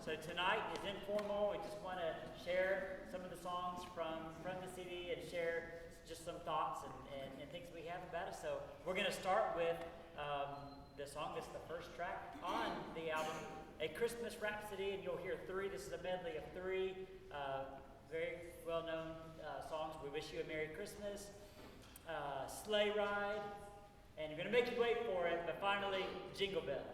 So tonight is informal. We just want to share some of the songs from the CD and share just some thoughts and things we have about it. So we're going to start with the song that's the first track on the album, A Christmas Rhapsody, and you'll hear three. This is a medley of three very well-known songs. We Wish You a Merry Christmas, Sleigh Ride, and you're going to make you wait for it, but finally, Jingle Bells.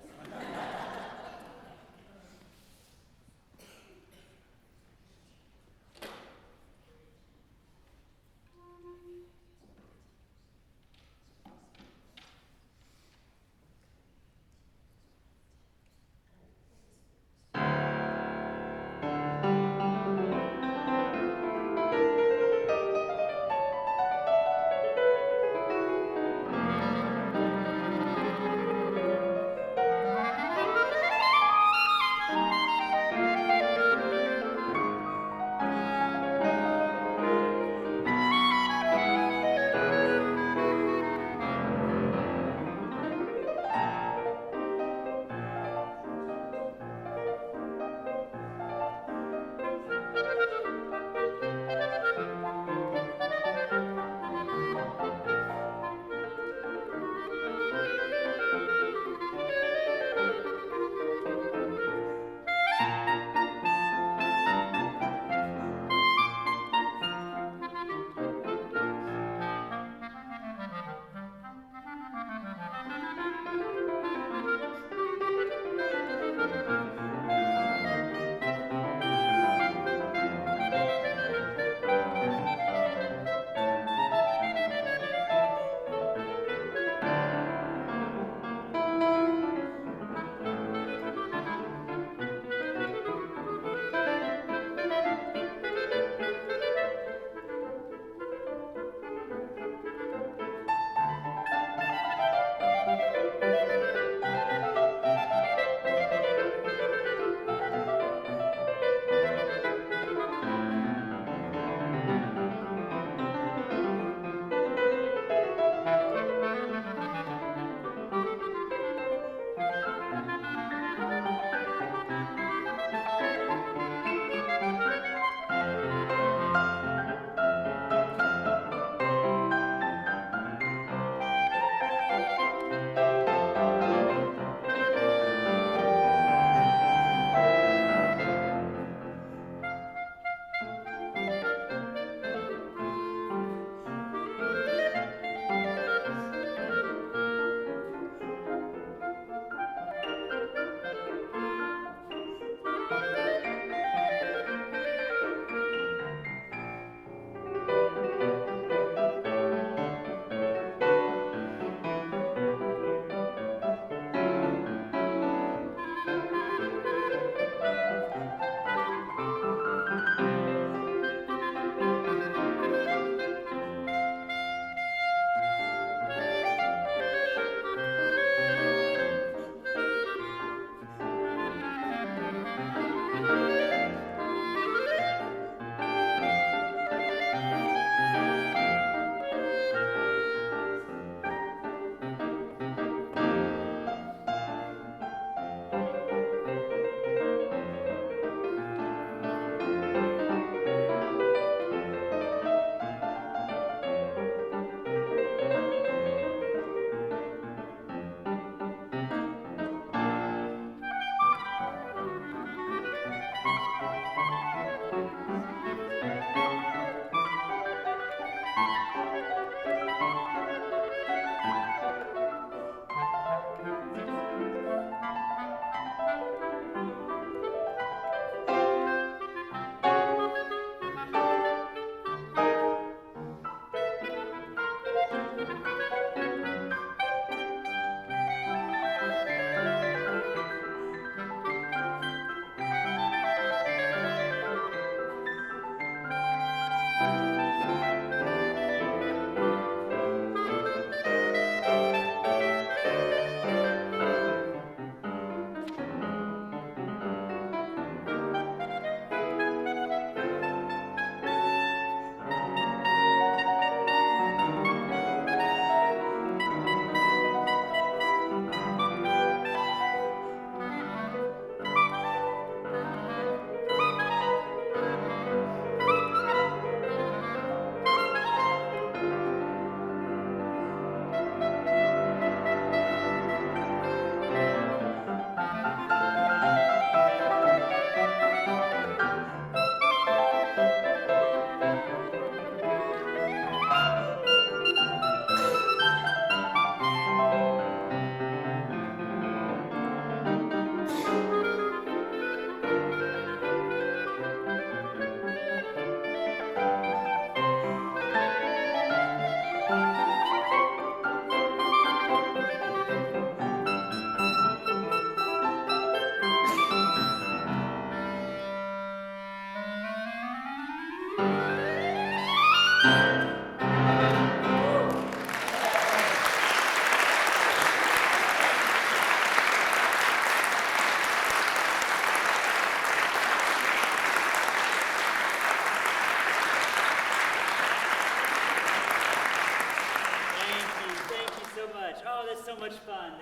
much fun.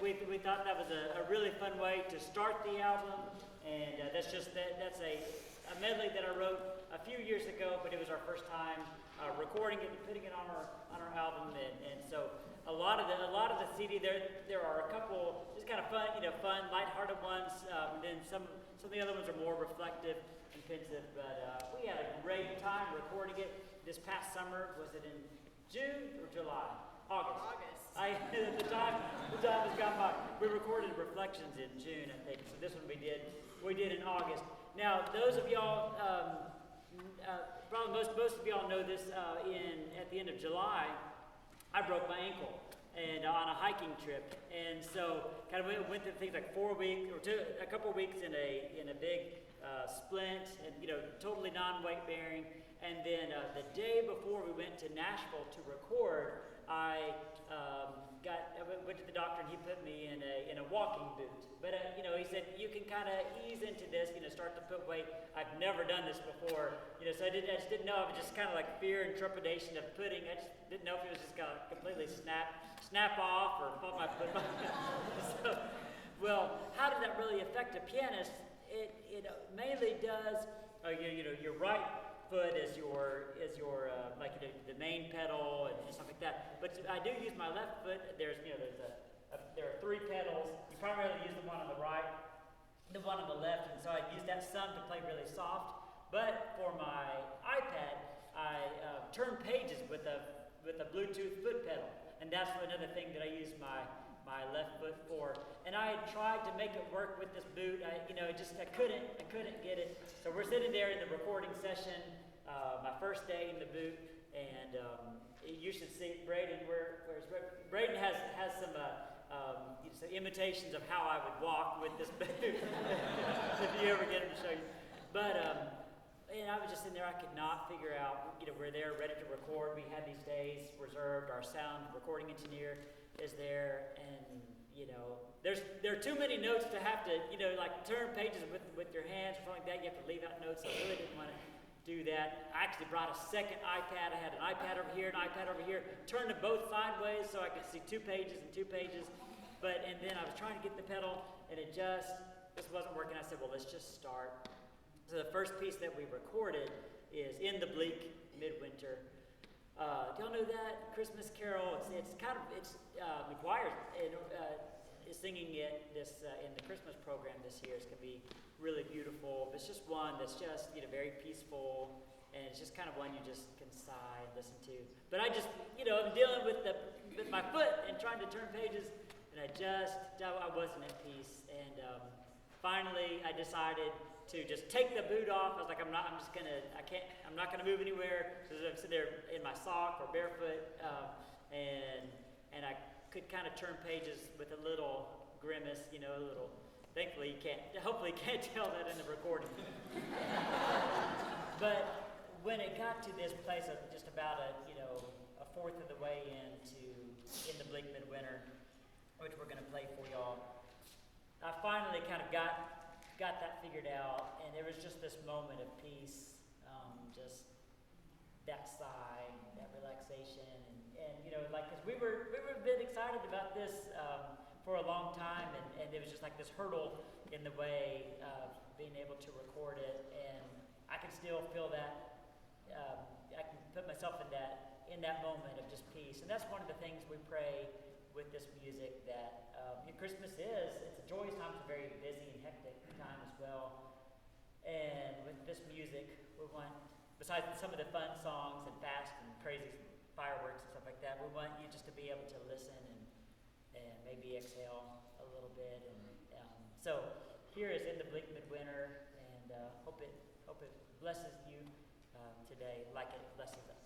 We thought that was a really fun way to start the album, and that's a medley that I wrote a few years ago, but it was our first time recording it and putting it on our album, and so a lot of the CD there are a couple just kind of fun, lighthearted ones, and then some of the other ones are more reflective and pensive. But we had a great time recording it this past summer. Was it in June or July? August. The time has gone by. We recorded Reflections in June, I think. So this one we did in August. Now, those of y'all, probably most of y'all know this. At the end of July, I broke my ankle and on a hiking trip, and so kind of went through things like a couple of weeks in a big splint, and totally non-weight bearing. And then the day before we went to Nashville to record, I went to the doctor and he put me in a walking boot. But he said you can kind of ease into this, start to put weight. I've never done this before, so I just didn't know. It was just kind of like fear and trepidation of putting. I just didn't know if it was just gonna completely snap off or fall my foot. So, well, how does that really affect a pianist? It mainly does. Your right foot is your the main pedal and stuff like that. But I do use my left foot. There are three pedals. You primarily use the one on the right, the one on the left, and so I use that some to play really soft. But for my iPad, I turn pages with a Bluetooth foot pedal, and that's another thing that I use my left foot for. And I had tried to make it work with this boot. I couldn't get it. So we're sitting there in the recording session, my first day in the boot, and you should see Braden. Where's Braden has some imitations of how I would walk with this boot. If you ever get him to show you. But and I was just in there. I could not figure out. We're there ready to record. We had these days reserved. Our sound recording engineer is there, and there are too many notes to have to turn pages with your hands or something like that. You have to leave out notes. I really didn't want to do that. I actually brought a second iPad. I had an iPad over here, an iPad over here, turned them both sideways so I could see two pages. And then I was trying to get the pedal, and this wasn't working. I said, well, let's just start. So the first piece that we recorded is In the Bleak Midwinter. Do y'all know that Christmas Carol? McGuire is singing it in the Christmas program this year. It's gonna be really beautiful. It's just one that's just very peaceful, and it's just kind of one you just can sigh and listen to. But I just I'm dealing with my foot and trying to turn pages, and I wasn't at peace. And finally, I decided to just take the boot off. I was like, I'm not gonna move anywhere. So I'm sitting there in my sock or barefoot, and I could kind of turn pages with a little grimace, Thankfully, hopefully you can't tell that in the recording. But when it got to this place of just about a fourth of the way into In the Bleak Midwinter, which we're gonna play for y'all, I finally kind of got that figured out, and there was just this moment of peace, just that sigh, that relaxation, and because we were a bit excited about this for a long time, and there was just like this hurdle in the way of being able to record it, and I can still feel that. I can put myself in that moment of just peace, and that's one of the things we pray with this music, that Christmas it's a joyous time. It's a very busy and hectic time as well. And with this music, we want, besides some of the fun songs and fast and crazy fireworks and stuff like that, we want you just to be able to listen and maybe exhale a little bit. And so here is In the Bleak Midwinter, and hope it blesses you today like it blesses us.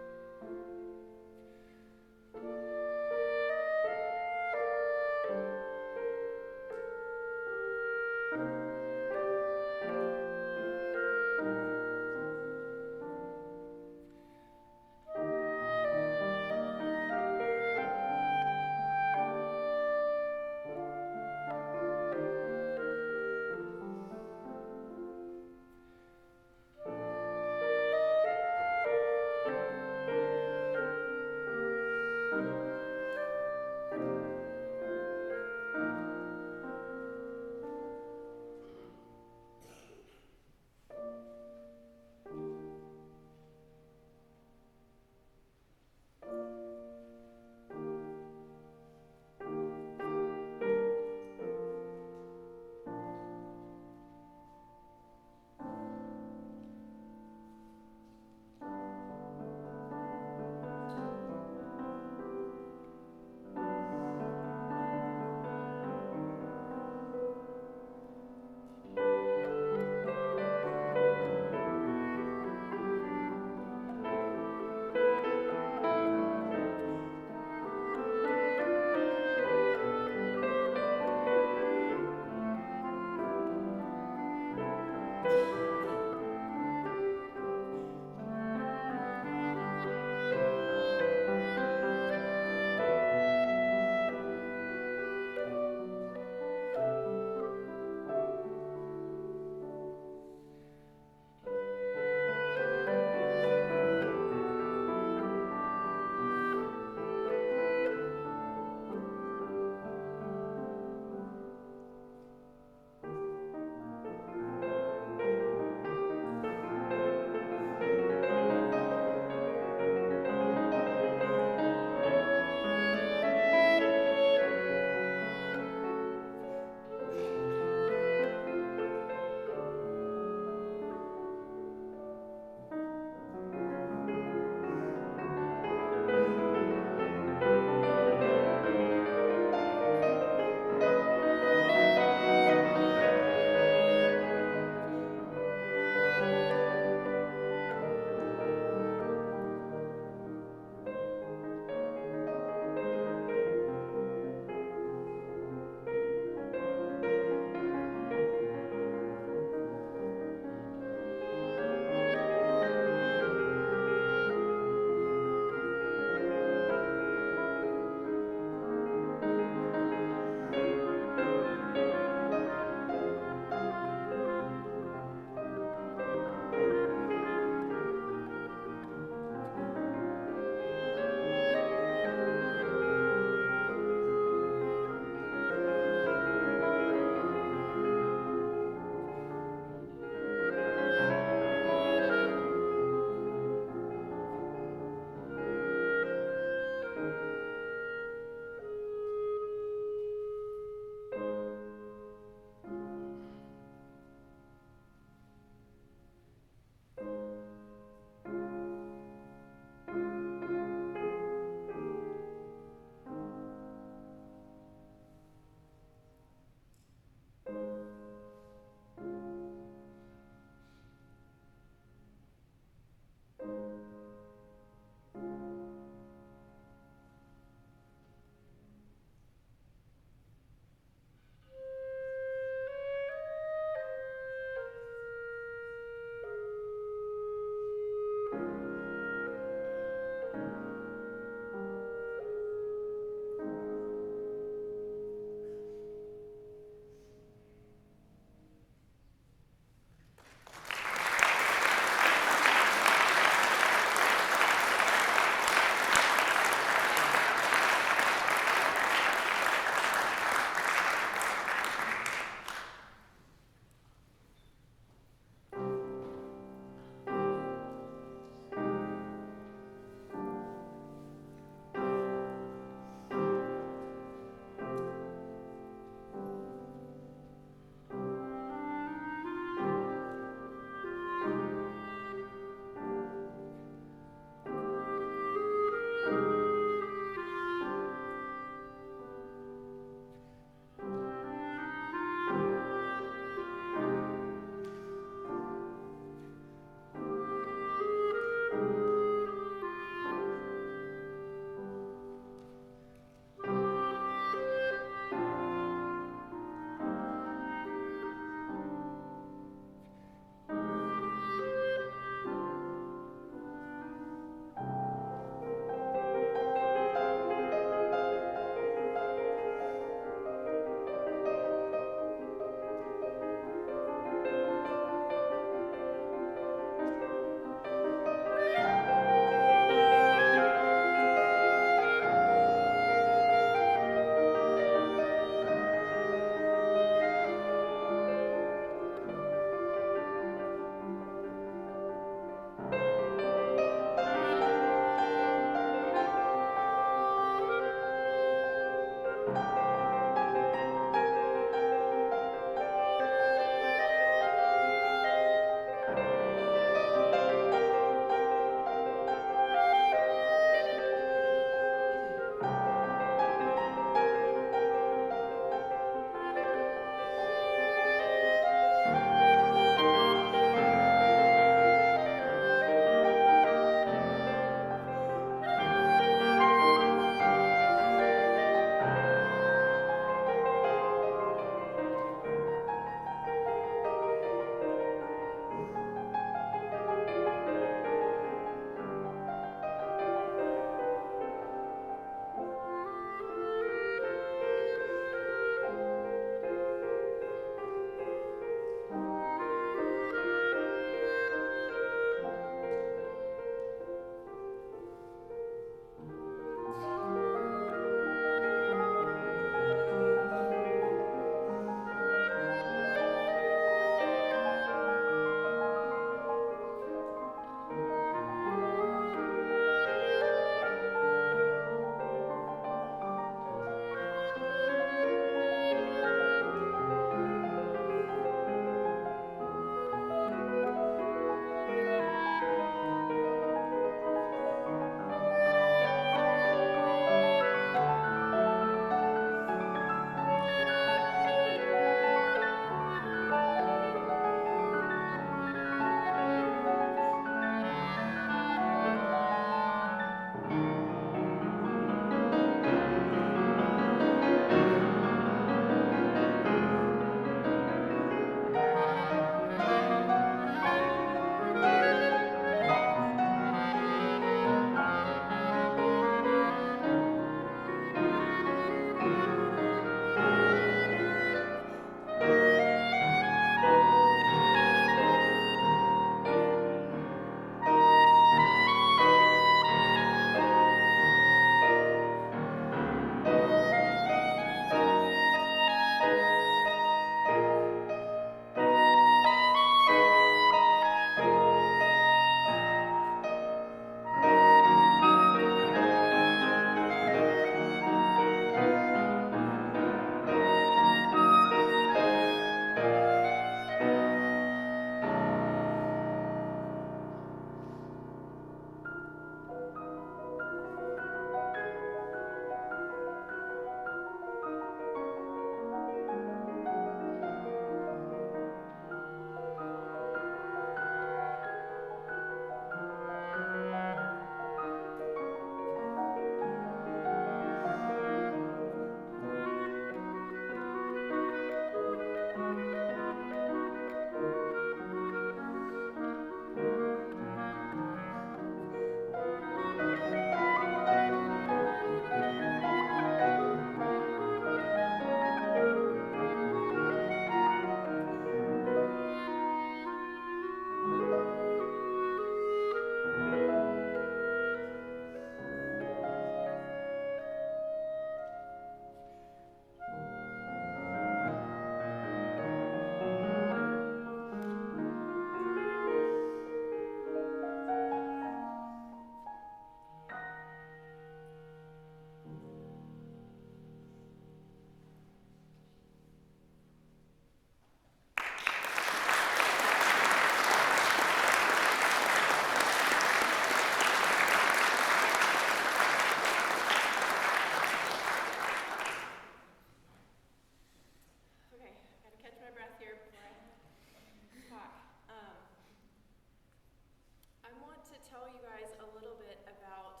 tell you guys a little bit about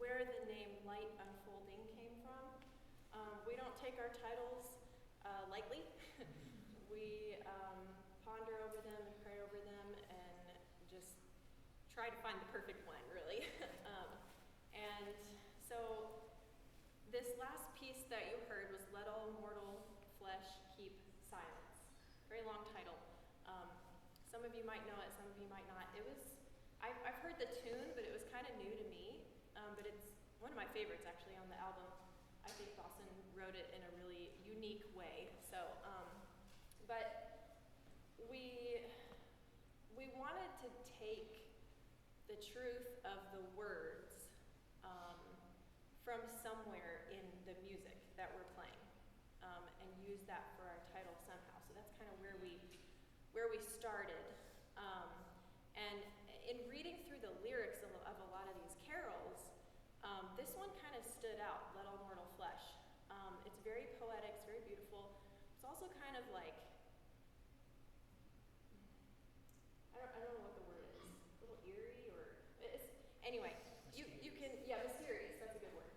where the name Light Unfolding came from. We don't take our titles lightly. We ponder over them and pray over them and just try to find the perfect one, really. And so this last piece that you heard was Let All Mortal Flesh Keep Silence. Very long title. Some of you might know it, some of you might not. I've heard the tune, but it was kind of new to me. But it's one of my favorites, actually, on the album. I think Dawson wrote it in a really unique way. So, but we wanted to take the truth of the words from somewhere in the music that we're playing, and use that for our title somehow. So that's kind of where we started. And in reading through the lyrics of a lot of these carols, this one kind of stood out, Let All Mortal Flesh. It's very poetic, it's very beautiful. It's also kind of like, I don't know what the word is, a little eerie, or, anyway, you can, mysterious, that's a good word.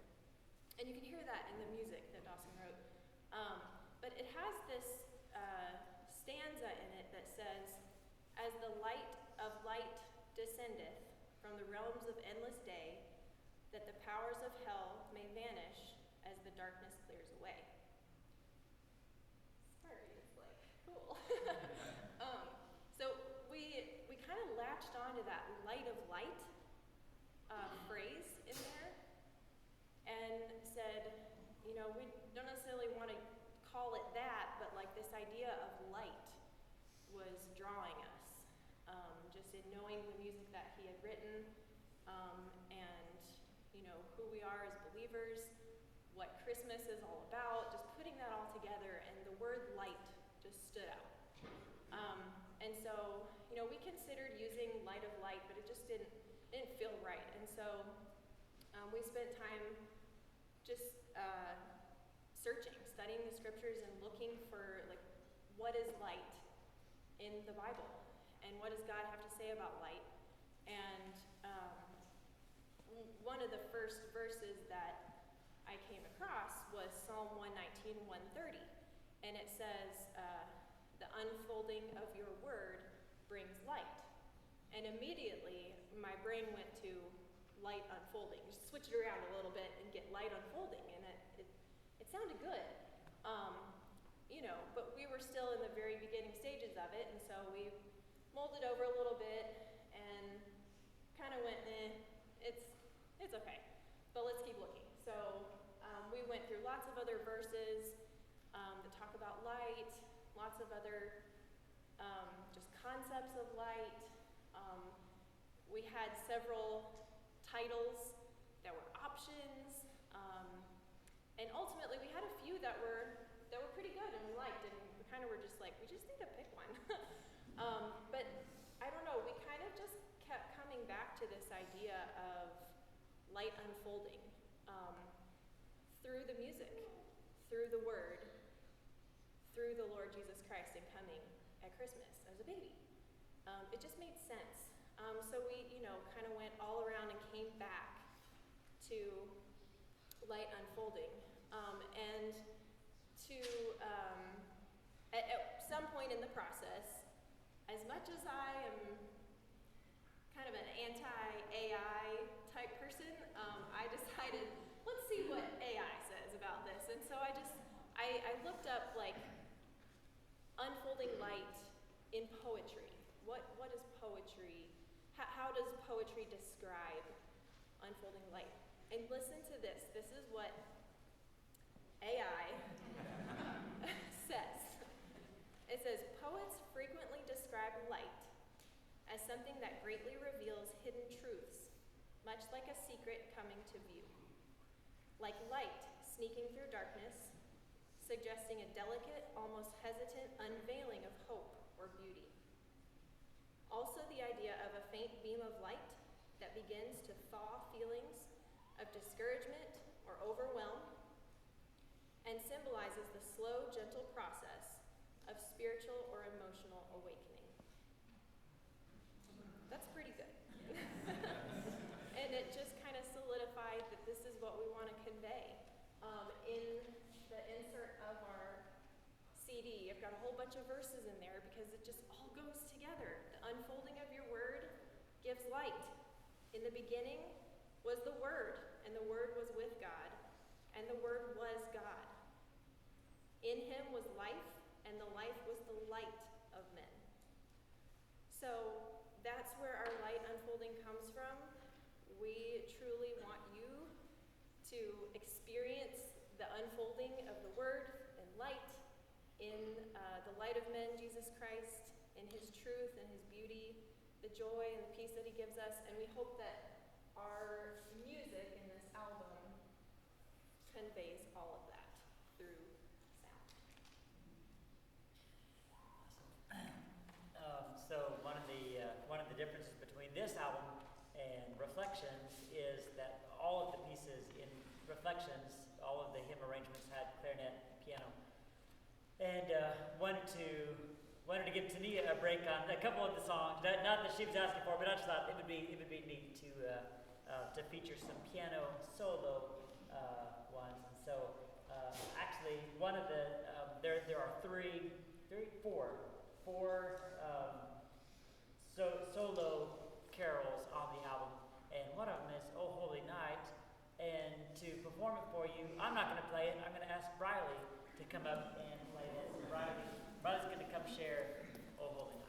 And you can hear that in the music that Dawson wrote. But it has this stanza in it that says, as the light of light descendeth from the realms of endless day, that the powers of hell may vanish as the darkness clears away. Sorry, it's like, cool. So we kind of latched onto that light of light phrase in there and said, we don't necessarily want to call it that, but like this idea of light was drawing us, just in knowing the music that he had written, and who we are as believers, what Christmas is all about, just putting that all together, and the word light just stood out. And so, we considered using light of light, but it just didn't feel right. And so we spent time just searching, studying the scriptures, and looking for what is light in the Bible, and what does God have to say about light. And one of the first verses that I came across was Psalm 119, 130, and it says, the unfolding of your word brings light. And immediately my brain went to light unfolding. Just switch it around a little bit and get light unfolding, and it sounded good. But we were still in the very beginning stages of it, and so we mulled it over a little bit and kind of went, it's okay, but let's keep looking. So we went through lots of other verses that talk about light, lots of other just concepts of light. We had several titles that were options, and ultimately we had a few that were pretty good and we liked, and we kind of were just like, we just need to pick one. But I don't know, we kind of just kept coming back to this idea of light unfolding through the music, through the word, through the Lord Jesus Christ, and coming at Christmas as a baby. It just made sense. So we, kind of went all around and came back to light unfolding. And to, at some point in the process, as much as I am kind of an anti-AI type person, I decided, let's see what AI says about this. And so I looked up unfolding light in poetry. What is poetry? How does poetry describe unfolding light? And listen to this. This is what AI says. It says, poets frequently describe light as something that greatly reveals hidden truths, much like a secret coming to view. Like light sneaking through darkness, suggesting a delicate, almost hesitant unveiling of hope or beauty. Also the idea of a faint beam of light that begins to thaw feelings of discouragement or overwhelm, and symbolizes the slow, gentle process of spiritual or emotional awakening. That's pretty good. got a whole bunch of verses in there because it just all goes together. The unfolding of your word gives light. In the beginning was the Word, and the Word was with God, and the Word was God. In him was life, and the life was the light of men. So that's where our light unfolding comes from. We truly want you to experience the unfolding of the Word and light in the light of men, Jesus Christ, in his truth and his beauty, the joy and the peace that he gives us. And we hope that our music in this album conveys all of that through sound. So one of the differences between this album and Reflections is that all of the pieces in Reflections, all of the hymn arrangements had clarinet, piano, and wanted to give Taneea a break on a couple of the songs. Not that she was asking for, but I just thought it would be neat to feature some piano solo ones. And so actually, one of the there are four solo carols on the album, and one of them is "Oh Holy Night." And to perform it for you, I'm not going to play it. I'm going to ask Briley to come up and play this. Briley's going to come share "Oh Holy Night."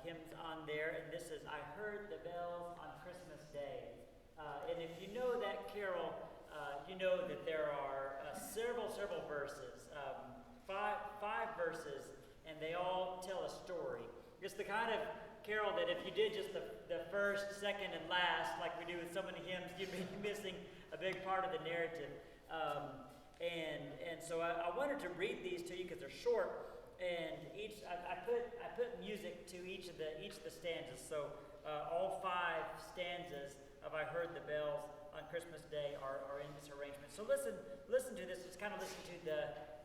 hymns on there, and this is "I Heard the Bells on Christmas Day." And if you know that carol, you know that there are several verses, five verses, and they all tell a story. It's the kind of carol that if you did just the first, second, and last, like we do with so many hymns, you'd be missing a big part of the narrative. And so I wanted to read these to you because they're short, and I put music to each of the stanzas. So all 5 stanzas of "I Heard the Bells on Christmas Day" are in this arrangement. So listen to this. Just kind of listen to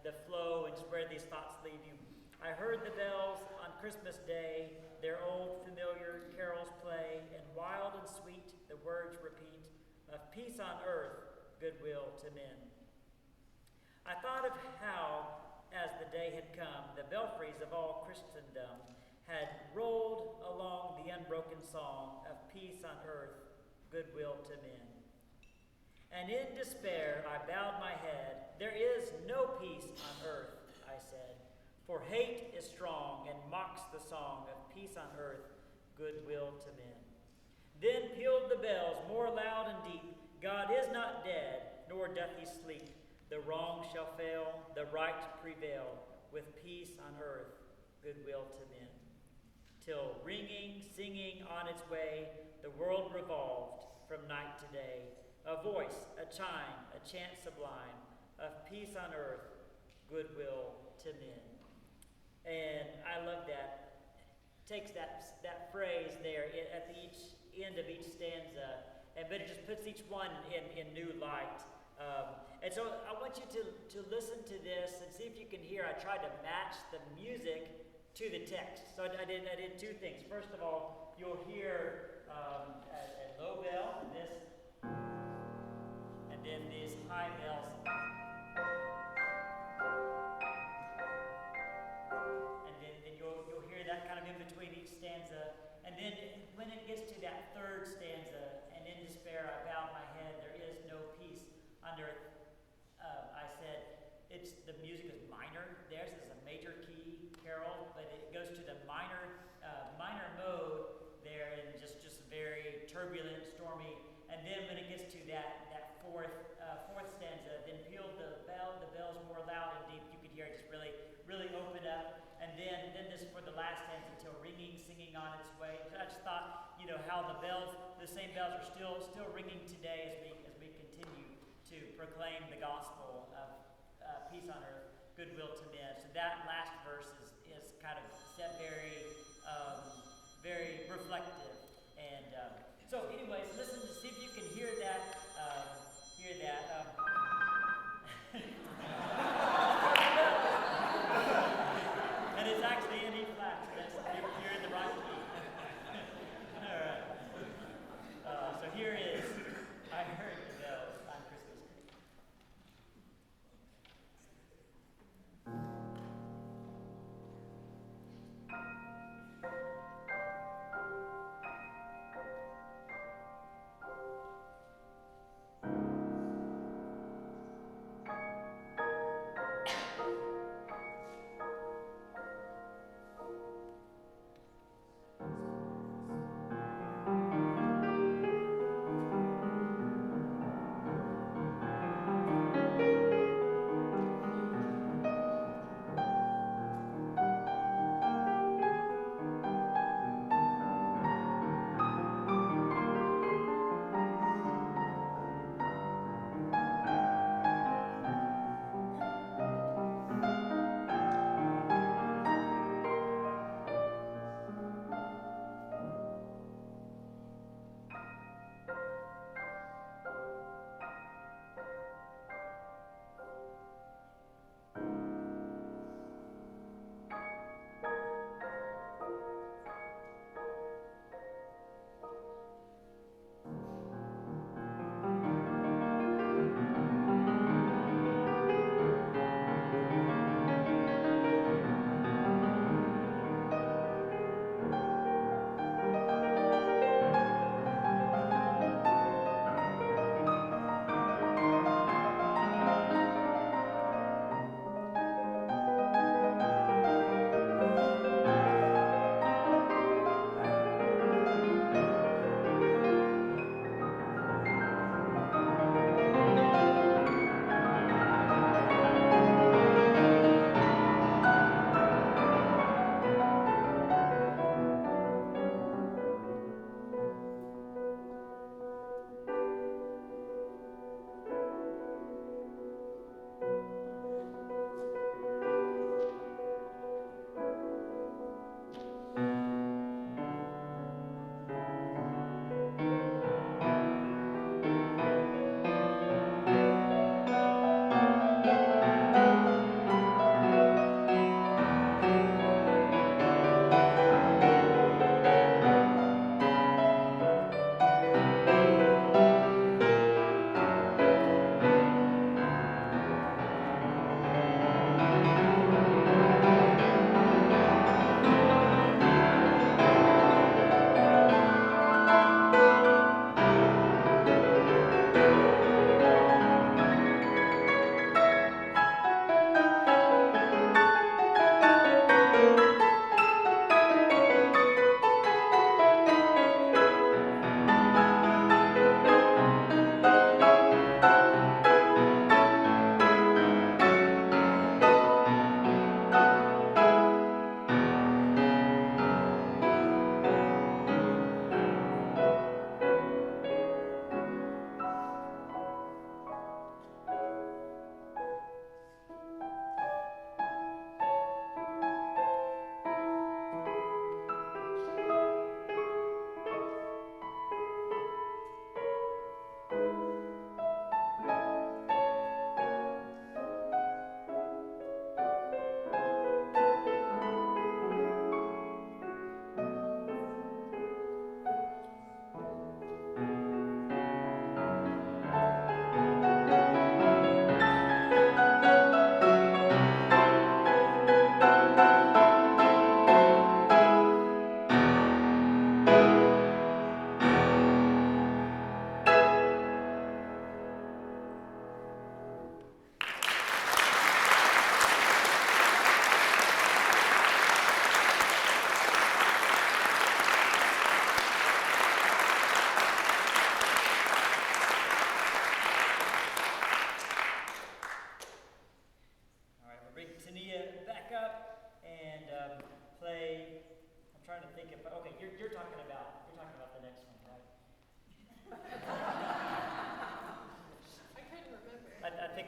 the flow and just where these thoughts lead you. I heard the bells on Christmas Day, their old familiar carols play, and wild and sweet the words repeat of peace on earth, goodwill to men. I thought of how, as the day had come, the belfries of all Christendom had rolled along the unbroken song of peace on earth, goodwill to men. And in despair I bowed my head. There is no peace on earth, I said, for hate is strong and mocks the song of peace on earth, goodwill to men. Then pealed the bells more loud and deep. God is not dead, nor doth he sleep. The wrong shall fail, the right prevail, with peace on earth, goodwill to men. Till ringing, singing on its way, the world revolved from night to day. A voice, a chime, a chant sublime, of peace on earth, goodwill to men. And I love that. Takes that phrase there at the end of each stanza, but it just puts each one in new light. And so I want you to listen to this and see if you can hear. I tried to match the music to the text. So I did 2 things. First of all, you'll hear a low bell, and then these high bells. And then you'll hear that kind of in between each stanza. And then when it gets to that 3rd stanza, and in despair I bowed my head, there is no peace under it. I said, the music is minor. Theirs is a major key carol, but it goes to the minor mode there, and just very turbulent, stormy. And then when it gets to that fourth stanza, then pealed the bells more loud and deep. You could hear it just really open up. And then this for the last stanza, till ringing, singing on its way. I just thought, how the same bells are still ringing today as we continue to proclaim the gospel of peace on earth, goodwill to men. So that last verse is kind of set very reflective. And so anyways, listen to see if you can hear that. And it's actually in E flat, so you're in the right key. All right. So here is "I Heard the Bells on Christmas Day."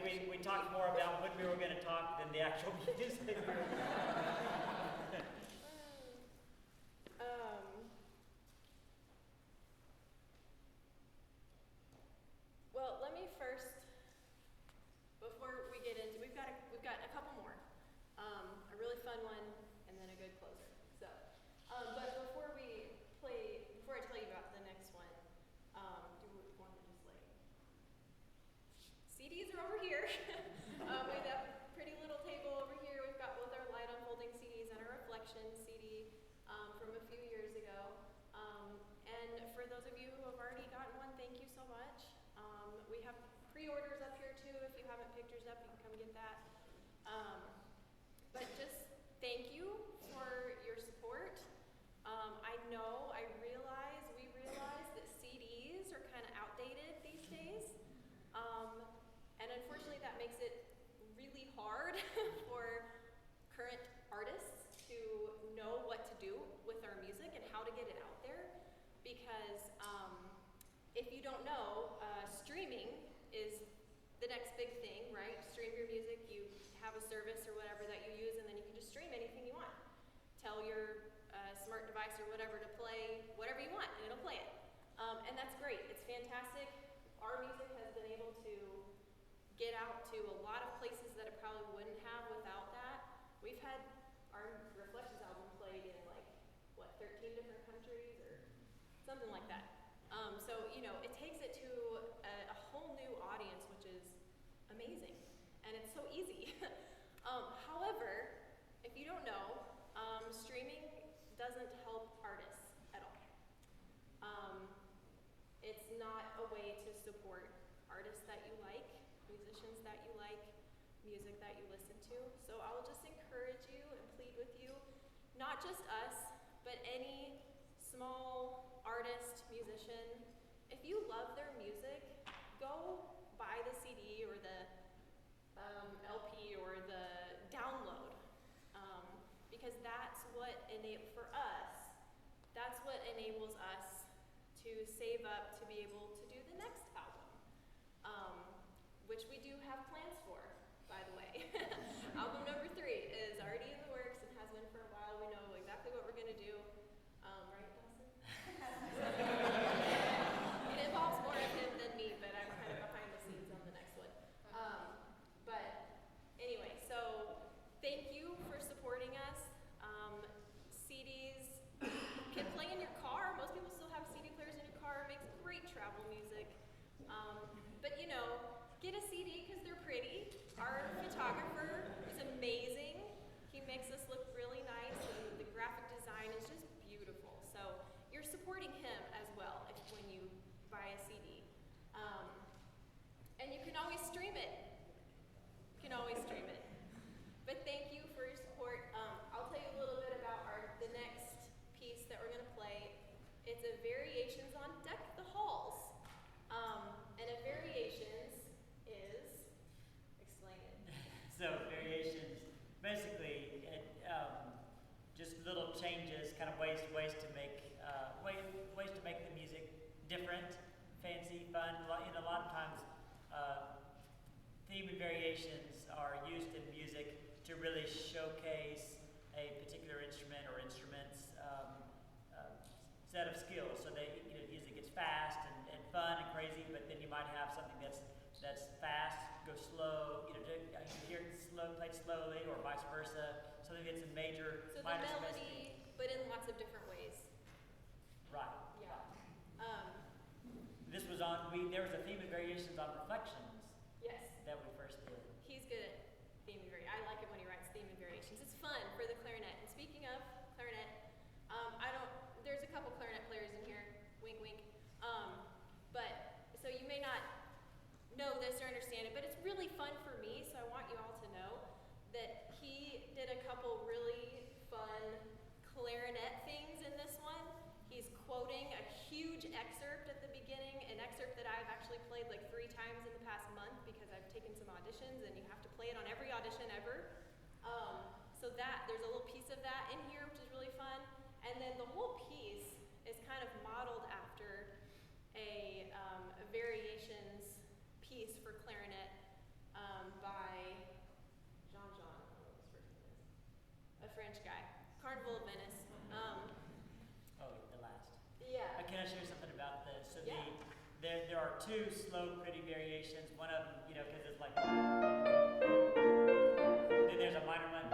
we talked more about when we were going to talk than the actual music. Well, let me first, before we get into, we've got a couple more, a really fun one, and then a good closer. So, but before I tell you about the next one, do we want to just like, CDs are over here. We have a pretty little table over here. We've got both our light unfolding CDs and our reflection CD from a few years ago. And for those of you who have already gotten one, thank you so much. We have pre-orders up here too. If you haven't picked yours up, you can come get that. But just thank you for your support. We realize that CDs are kind of outdated these days. And unfortunately that makes it really hard for current artists to know what to do with our music and how to get it out there. Because if you don't know, streaming is the next big thing, right? Stream your music, you have a service or whatever that you use, and then you can just stream anything you want. Tell your smart device or whatever to play whatever you want, and it'll play it. And that's great, it's fantastic. Our music has been able to get out to a lot of places that it probably wouldn't have without that. We've had our Reflections album played in 13 different countries or something like that. So, it takes it to a whole new audience, which is amazing. And it's so easy. However, if you don't know, streaming doesn't help artists at all. It's not a way to support artists that you like, musicians that you like, music that you listen to. So I will just encourage you and plead with you, not just us, but any small artist, musician, if you love their music, go buy the CD or the LP or the download, because that's what enables us to save up to be able to do the next album, which we do have plans for, by the way. Album number 3 is already in the works and has been for a while. We know exactly what we're gonna do. Right, Dawson? It involves more of him than me, but I'm kind of behind the scenes on the next one. But anyway, so thank you for supporting us. CDs can play in your car. Most people still have CD players in your car. It makes great travel music. But get a CD because they're pretty. Our photographer is amazing. He makes us look really nice, and the graphic design is just beautiful. So you're supporting him as well when you buy a CD. And you can always stream it. But thank you for your support. I'll tell you a little bit about the next piece that we're going to play. It's a variations on Deck the Halls. And a variations is, explain it. So variations, basically, just little changes, kind of ways to make the music different, fancy, fun. A lot of times, theme and variations are used in music to really showcase a particular instrument or instruments' set of skills. So music gets fast and fun and crazy, but then you might have something that's fast, go slow. You hear it played slowly, or vice versa. Something that's in major, so minor, the melody, but in lots of different ways. Right. Yeah. This was there was a theme and variations on Reflections. Yes. That we first did. He's good at theme and variations. I like it when he writes theme and variations. It's fun for the clarinet. And speaking of clarinet, there's a couple clarinet players in here. Wink, wink. But so you may not know this or understand it, but it's really fun for me. So I want you all to know that he did a couple really fun clarinet things in this one. He's quoting a huge excerpt at the beginning, an excerpt that I've actually played 3 times in the past month because I've taken some auditions, and you have to play it on every audition ever. So there's a little piece of that in here, which is really fun. And then the whole piece is kind of modeled after a variations piece for clarinet two slow, pretty variations. One of them, because it's like. Then there's a minor one.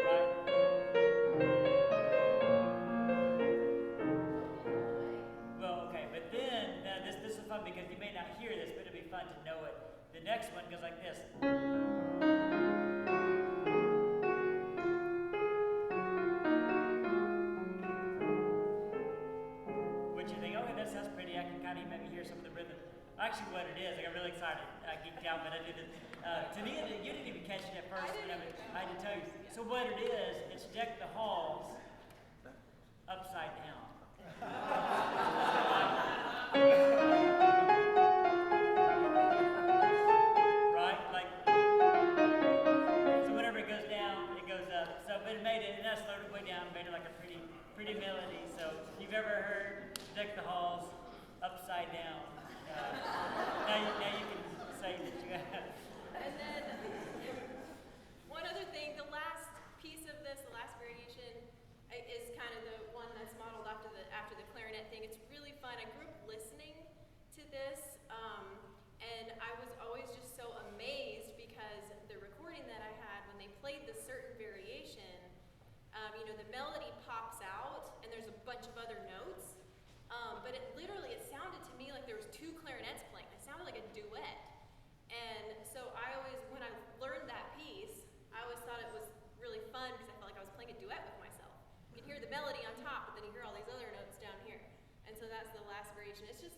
Right? Well, okay, but then this is fun because you may not hear this, but it'll be fun to know it. The next one goes like this. Which you think, okay, that sounds pretty. I can kind of maybe hear some of the rhythm. Actually, what it is, I got really excited. I geeked out, but I did it. Taneea, you didn't even catch it at first. I had to tell you. So what it is, it's Deck the Halls upside down. Right? Like, so whenever it goes down, it goes up. So, but it made it, and I slowed it way down, made it like a pretty melody. So, if you've ever heard Deck the Halls upside down, now you can say that you have. And then one other thing, the last piece of this, the last variation, is kind of the one that's modeled after the clarinet thing. It's really fun. I grew up listening to this, and I was always just so amazed because the recording that I had when they played this certain variation, the melody pops out and there's a bunch of other notes, but it sounded to me like there was two clarinets playing. It sounded like a duet. And so when I learned that piece, I always thought it was really fun because I felt like I was playing a duet with myself. You can hear the melody on top, but then you hear all these other notes down here. And so that's the last variation. It's just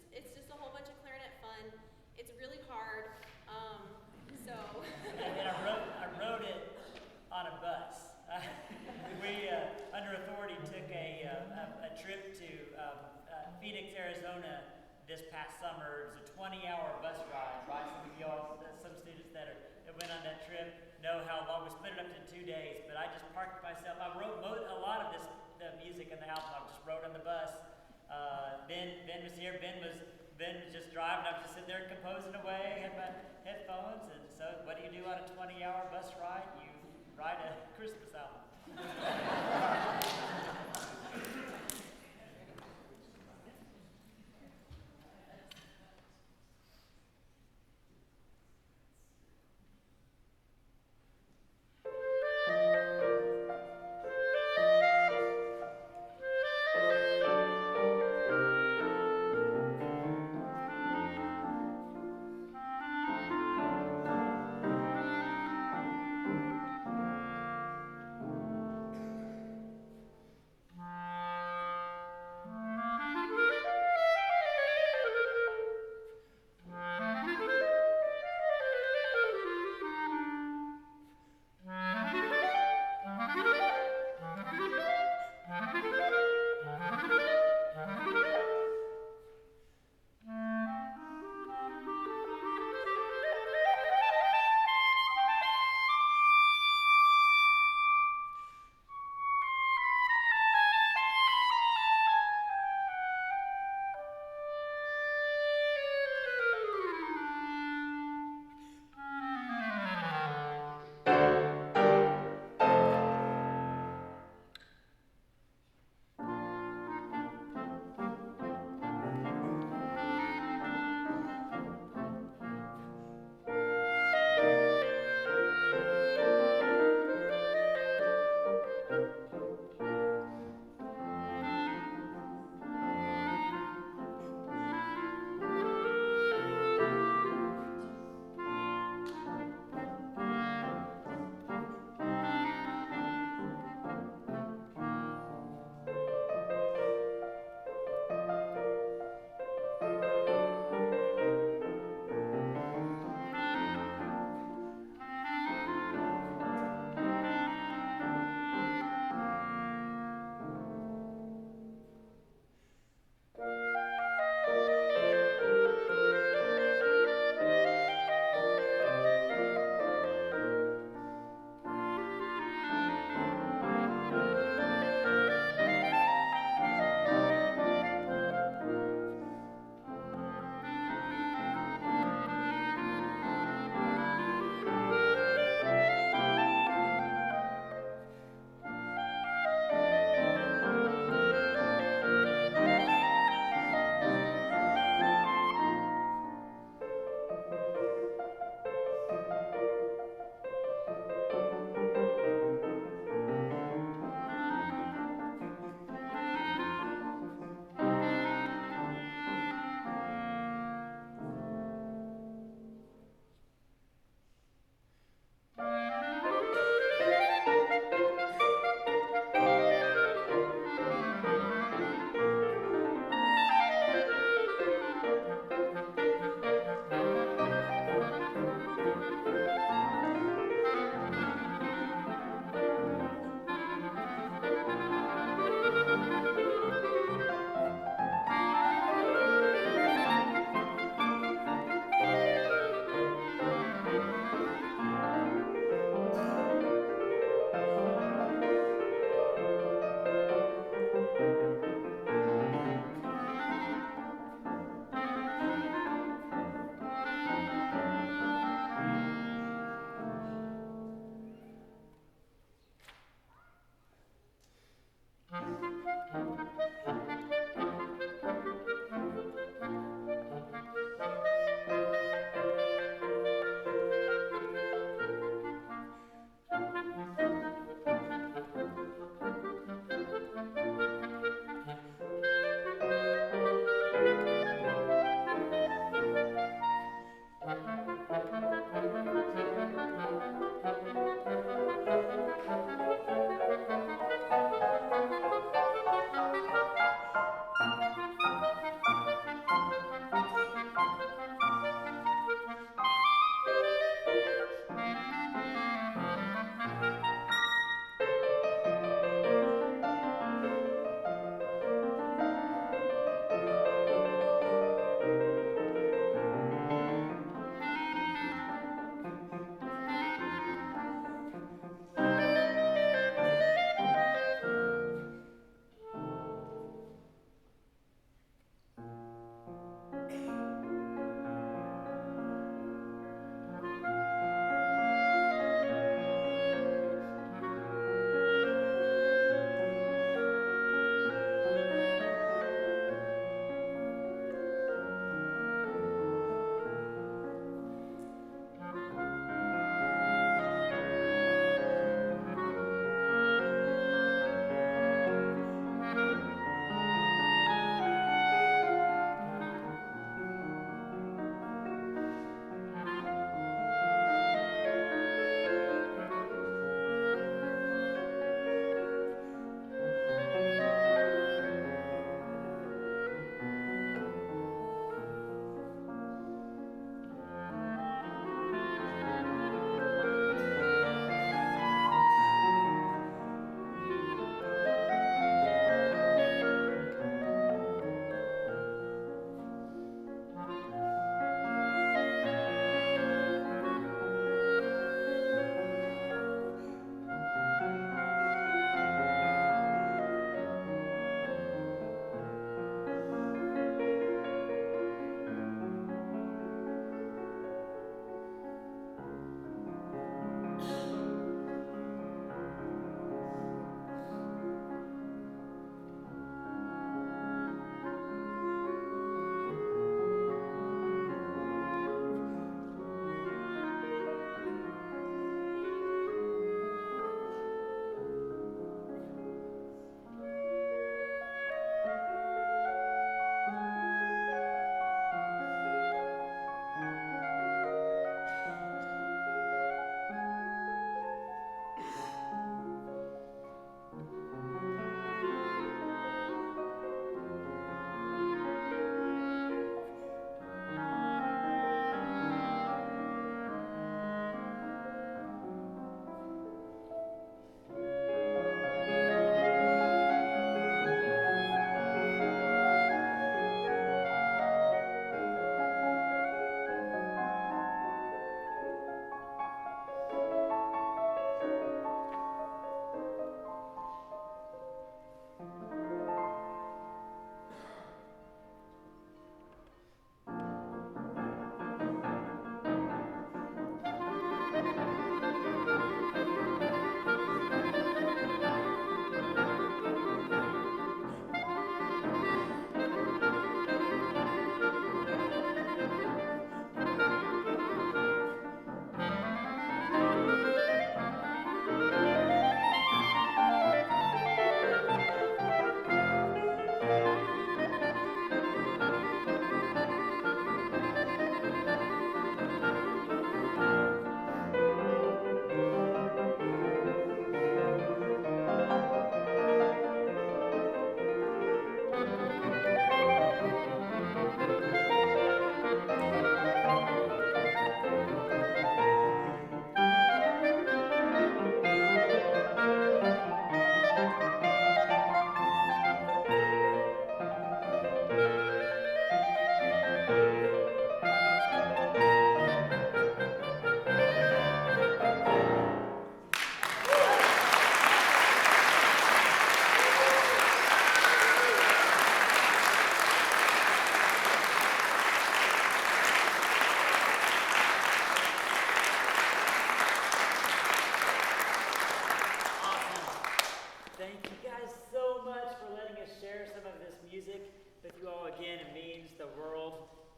a whole bunch of clarinet fun. It's really hard. And I wrote it on a bus. We, under authority, took a trip to Phoenix, Arizona this past summer. It was a 20-hour bus ride, right? Some students that went on that trip know how long. We split it up into 2 days, but I just parked myself. I wrote a lot of the music in the album. I just wrote on the bus. Ben was here. Ben was just driving. I was just sitting there composing away, had my headphones. And so, what do you do on a 20-hour bus ride? You write a Christmas album.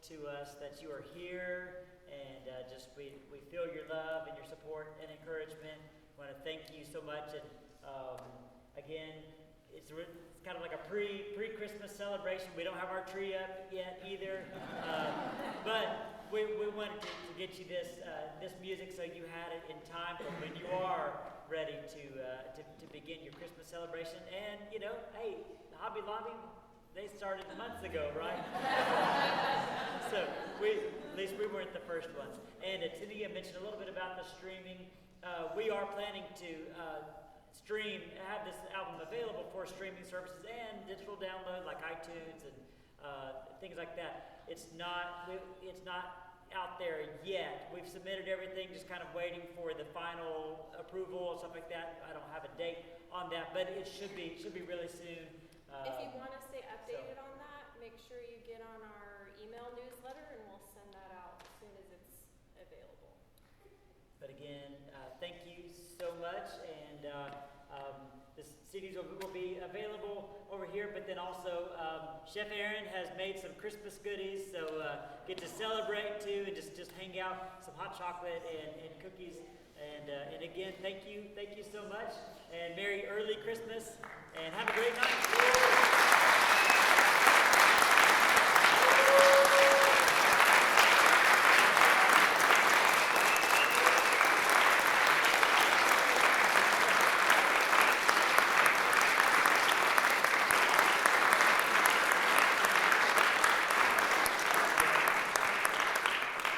to us that you are here, and just we feel your love and your support and encouragement. I want to thank you so much, and again, it's kind of like a pre-Christmas celebration. We don't have our tree up yet either, but we wanted to get you this music so you had it in time for when you are ready to begin your Christmas celebration. And hey, Hobby Lobby, they started months ago, right? So at least we weren't the first ones. And Taneea mentioned a little bit about the streaming. We are planning to have this album available for streaming services and digital download like iTunes and things like that. It's not out there yet. We've submitted everything, just kind of waiting for the final approval and stuff like that. I don't have a date on that, but it should be really soon. If you want to stay updated on that, make sure you get on our email newsletter, and we'll send that out as soon as it's available. But again, thank you so much, and the CDs will be available over here, but then also Chef Aaron has made some Christmas goodies, so get to celebrate too, and just hang out, some hot chocolate and cookies, and again, thank you so much, and Merry early Christmas, and have a great night.